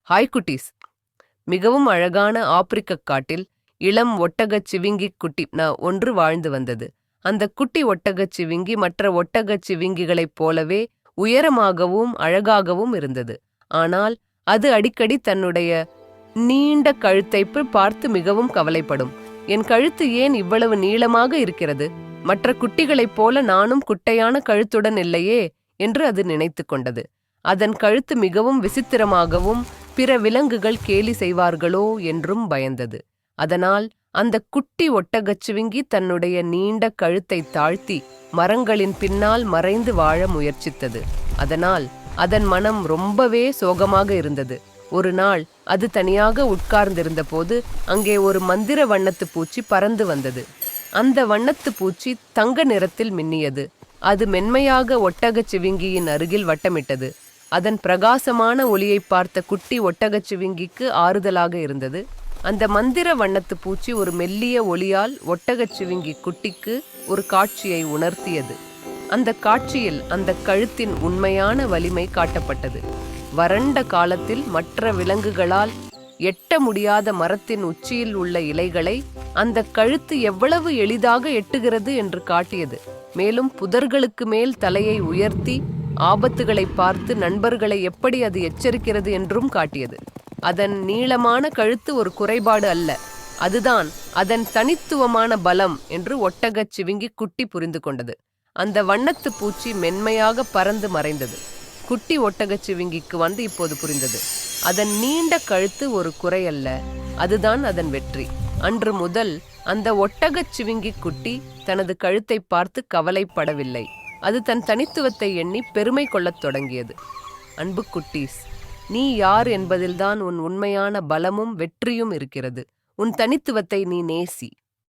Hi குட்டீஸ். மிகவும் அழகான ஆப்பிரிக்கக் காட்டில் இளம் ஒட்டகச் சிவிங்கிக் குட்டி ஒன்று வாழ்ந்து வந்தது. அந்த குட்டி ஒட்டகச் சிவிங்கி மற்ற ஒட்டகச் சிவிங்கிகளைப் போலவே உயரமாகவும் அழகாகவும் இருந்தது. ஆனால் அது அடிக்கடி தன்னுடைய நீண்ட கழுத்தைப் பார்த்து மிகவும் கவலைப்படும். என் கழுத்து ஏன் இவ்வளவு நீளமாக இருக்கிறது? மற்ற குட்டிகளைப் போல நானும் குட்டையான கழுத்துடன் இல்லையே என்று அது நினைத்து கொண்டது. அதன் கழுத்து மிகவும் விசித்திரமாகவும் பிற விலங்குகள் கேலி செய்வார்களோ என்றும் பயந்தது. அதனால் அந்த குட்டி ஒட்டகச்சிவிங்கி தன்னுடைய நீண்ட கழுத்தை தாழ்த்தி மரங்களின் பின்னால் மறைந்து வாழ முயற்சித்தது. அதனால் அதன் மனம் ரொம்பவே சோகமாக இருந்தது. ஒரு நாள் அது தனியாக உட்கார்ந்திருந்த போது அங்கே ஒரு மந்திர வண்ணத்து பூச்சி பறந்து வந்தது. அந்த வண்ணத்து பூச்சி தங்க நிறத்தில் மின்னியது. அது மென்மையாக ஒட்டகச்சிவிங்கியின் அருகில் வட்டமிட்டது. அதன் பிரகாசமான ஒளியை பார்த்த குட்டி ஒட்டகச்சிவிங்கிக்கு ஆறுதலாக இருந்தது. அந்த மந்திர வண்ணத்து பூச்சி ஒரு மெல்லிய ஒளியால் ஒட்டகச்சிவிங்கி குட்டிக்கு ஒரு காட்சியை உணர்த்தியது. அந்த காட்சியில் அந்த கழுத்தின் உண்மையான வலிமை காட்டப்பட்டது. வறண்ட காலத்தில் மற்ற விலங்குகளால் எட்ட முடியாத மரத்தின் உச்சியில் உள்ள இலைகளை அந்த கழுத்து எவ்வளவு எளிதாக எட்டுகிறது என்று காட்டியது. மேலும் புதர்களுக்கு மேல் தலையை உயர்த்தி ஆபத்துகளை பார்த்து நண்பர்களை எப்படி அது எச்சரிக்கிறது என்றும் காட்டியது. அதன் நீளமான கழுத்து ஒரு குறைபாடு அல்ல, அதுதான் அதன் தனித்துவமான பலம் என்று ஒட்டகச் சிவிங்கி குட்டி புரிந்து கொண்டது. அந்த வண்ணத்து பூச்சி மென்மையாக பறந்து மறைந்தது. குட்டி ஒட்டகச் சிவிங்கிக்கு இப்போது புரிந்தது. அதன் நீண்ட கழுத்து ஒரு குறை அல்ல, அதுதான் அதன் வெற்றி. அன்று முதல் அந்த ஒட்டகச் சிவிங்கி குட்டி தனது கழுத்தை பார்த்து கவலைப்படவில்லை. அது தன் தனித்துவத்தை எண்ணி பெருமை கொள்ளத் தொடங்கியது. அன்பு குட்டீஸ், நீ யார் என்பதில்தான் உன் உண்மையான பலமும் வெற்றியும் இருக்கிறது. உன் தனித்துவத்தை நீ நேசி.